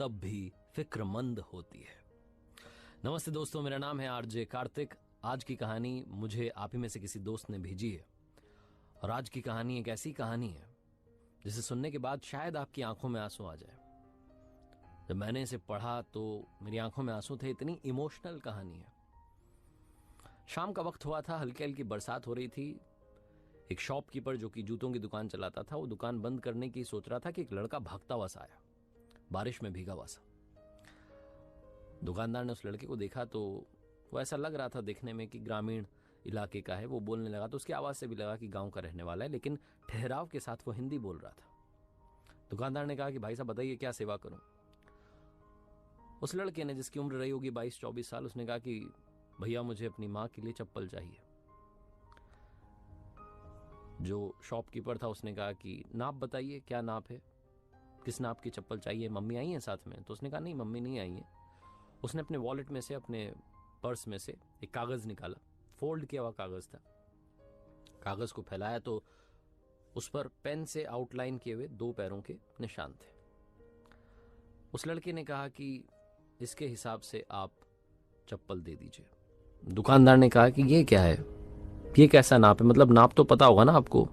तब भी फिक्रमंद होती है। नमस्ते दोस्तों, मेरा नाम है आरजे कार्तिक। आज की कहानी मुझे आप ही में से किसी दोस्त ने भेजी है और आज की कहानी एक ऐसी कहानी है जिसे सुनने के बाद शायद आपकी आंखों में आंसू आ जाए। जब मैंने इसे पढ़ा तो मेरी आंखों में आंसू थे, इतनी इमोशनल कहानी है। शाम का वक्त हुआ था, हल्की हल्की बरसात हो रही थी। एक शॉपकीपर जो कि जूतों की दुकान चलाता था, वो दुकान बंद करने की सोच रहा था कि एक लड़का भागता हुआ सा आया, बारिश में भीगा हुआ सा। दुकानदार ने उस लड़के को देखा तो वो ऐसा लग रहा था देखने में कि ग्रामीण इलाके का है। वो बोलने लगा तो उसकी आवाज़ से भी लगा कि गांव का रहने वाला है, लेकिन ठहराव के साथ वो हिंदी बोल रहा था। दुकानदार ने कहा कि भाई साहब बताइए क्या सेवा करूं। उस लड़के ने, जिसकी उम्र रही होगी 22-24 साल, उसने कहा कि भैया मुझे अपनी माँ के लिए चप्पल चाहिए। जो शॉपकीपर था उसने कहा कि नाप बताइए, क्या नाप है, किस नाप की चप्पल चाहिए, मम्मी आई है साथ में? तो उसने कहा नहीं, मम्मी नहीं आई है। उसने अपने वॉलेट में से, अपने पर्स में से एक कागज निकाला, फोल्ड किया हुआ कागज था। कागज को फैलाया तो उस पर पेन से आउटलाइन किए हुए 2 पैरों के निशान थे। उस लड़के ने कहा कि इसके हिसाब से आप चप्पल दे दीजिए। दुकानदार ने कहा कि ये क्या है, ये कैसा नाप है, मतलब नाप तो पता होगा ना आपको।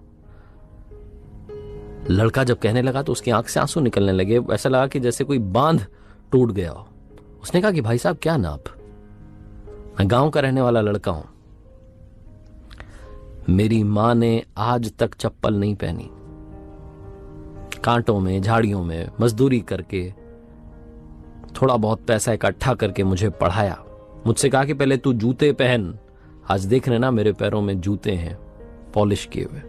लड़का जब कहने लगा तो उसकी आंख से आंसू निकलने लगे। ऐसा लगा कि जैसे कोई बांध टूट गया हो। उसने कहा कि भाई साहब क्या नाप, मैं गांव का रहने वाला लड़का हूं, मेरी मां ने आज तक चप्पल नहीं पहनी। कांटों में, झाड़ियों में मजदूरी करके थोड़ा बहुत पैसा इकट्ठा करके मुझे पढ़ाया। मुझसे कहा कि पहले तू जूते पहन, आज देख रहे ना मेरे पैरों में जूते हैं पॉलिश किए हुए।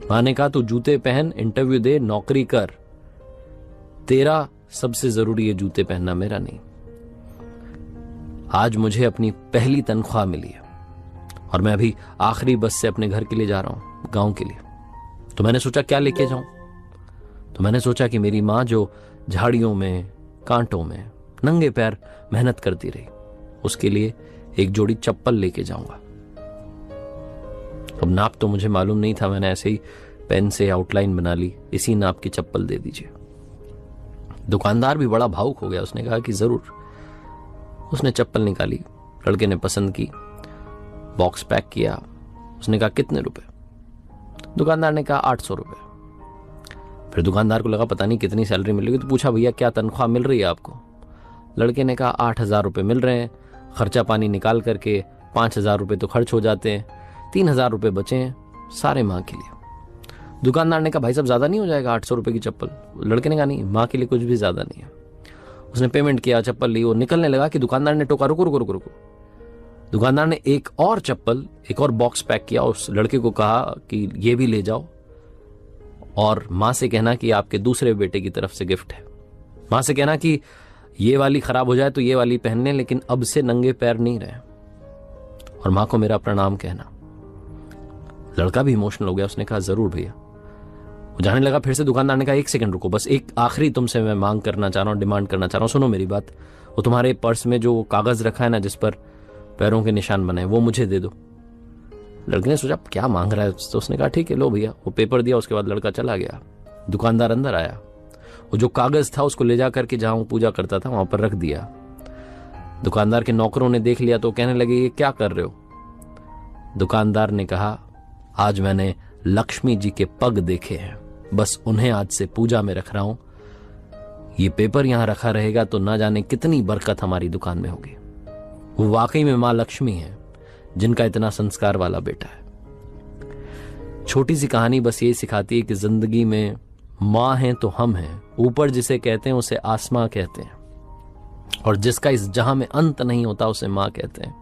मां ने कहा तू जूते पहन, इंटरव्यू दे, नौकरी कर, तेरा सबसे जरूरी है जूते पहनना, मेरा नहीं। आज मुझे अपनी पहली तनख्वाह मिली है और मैं अभी आखिरी बस से अपने घर के लिए जा रहा हूं, गांव के लिए। तो मैंने सोचा क्या लेके जाऊं। तो मैंने सोचा कि मेरी मां जो झाड़ियों में, कांटों में नंगे पैर मेहनत करती रही, उसके लिए एक जोड़ी चप्पल लेके जाऊंगा। अब नाप तो मुझे मालूम नहीं था, मैंने ऐसे ही पेन से आउटलाइन बना ली, इसी नाप की चप्पल दे दीजिए। दुकानदार भी बड़ा भावुक हो गया। उसने कहा कि जरूर। उसने चप्पल निकाली, लड़के ने पसंद की, बॉक्स पैक किया। उसने कहा कितने रुपए? दुकानदार ने कहा 800 रुपए। फिर दुकानदार को लगा पता नहीं कितनी सैलरी मिलेगी, तो पूछा भैया क्या तनख्वाह मिल रही है आपको? लड़के ने कहा 8,000 रुपए मिल रहे हैं, खर्चा पानी निकाल करके 5,000 रुपए तो खर्च हो जाते हैं, 3,000 रुपए बचे हैं सारे माँ के लिए। दुकानदार ने कहा भाई साहब ज्यादा नहीं हो जाएगा 800 रुपए की चप्पल? लड़के ने कहा नहीं, माँ के लिए कुछ भी ज्यादा नहीं है। उसने पेमेंट किया, चप्पल ली, वो निकलने लगा कि दुकानदार ने टोका रुको रुको रुको रुको। दुकानदार ने एक और चप्पल, एक और बॉक्स पैक किया, उस लड़के को कहा कि ये भी ले जाओ और माँ से कहना कि आपके दूसरे बेटे की तरफ से गिफ्ट है। माँ से कहना कि ये वाली खराब हो जाए तो ये वाली पहनने, लेकिन अब से नंगे पैर नहीं रहे, और माँ को मेरा प्रणाम कहना। लड़का भी इमोशनल हो गया। उसने कहा जरूर भैया। वो जाने लगा। फिर से दुकानदार ने कहा 1 सेकंड रुको, बस एक आखिरी तुमसे मैं मांग करना चाह रहा हूँ, डिमांड करना चाह रहा हूँ, सुनो मेरी बात। वो तुम्हारे पर्स में जो कागज रखा है ना जिस पर पैरों के निशान बने, वो मुझे दे दो। लड़के ने सोचा क्या मांग रहा है, तो उसने कहा ठीक है लो भैया। वो पेपर दिया, उसके बाद लड़का चला गया। दुकानदार अंदर आया, वो जो कागज था उसको ले जा करके जहां वो पूजा करता था वहां पर रख दिया। दुकानदार के नौकरों ने देख लिया तो कहने लगे ये क्या कर रहे हो? दुकानदार ने कहा आज मैंने लक्ष्मी जी के पग देखे हैं, बस उन्हें आज से पूजा में रख रहा हूं। ये पेपर यहां रखा रहेगा तो ना जाने कितनी बरकत हमारी दुकान में होगी। वो वाकई में मां लक्ष्मी है जिनका इतना संस्कार वाला बेटा है। छोटी सी कहानी बस ये सिखाती है कि जिंदगी में मां है तो हम हैं, ऊपर जिसे कहते हैं उसे आसमां कहते हैं, और जिसका इस जहां में अंत नहीं होता उसे मां कहते हैं।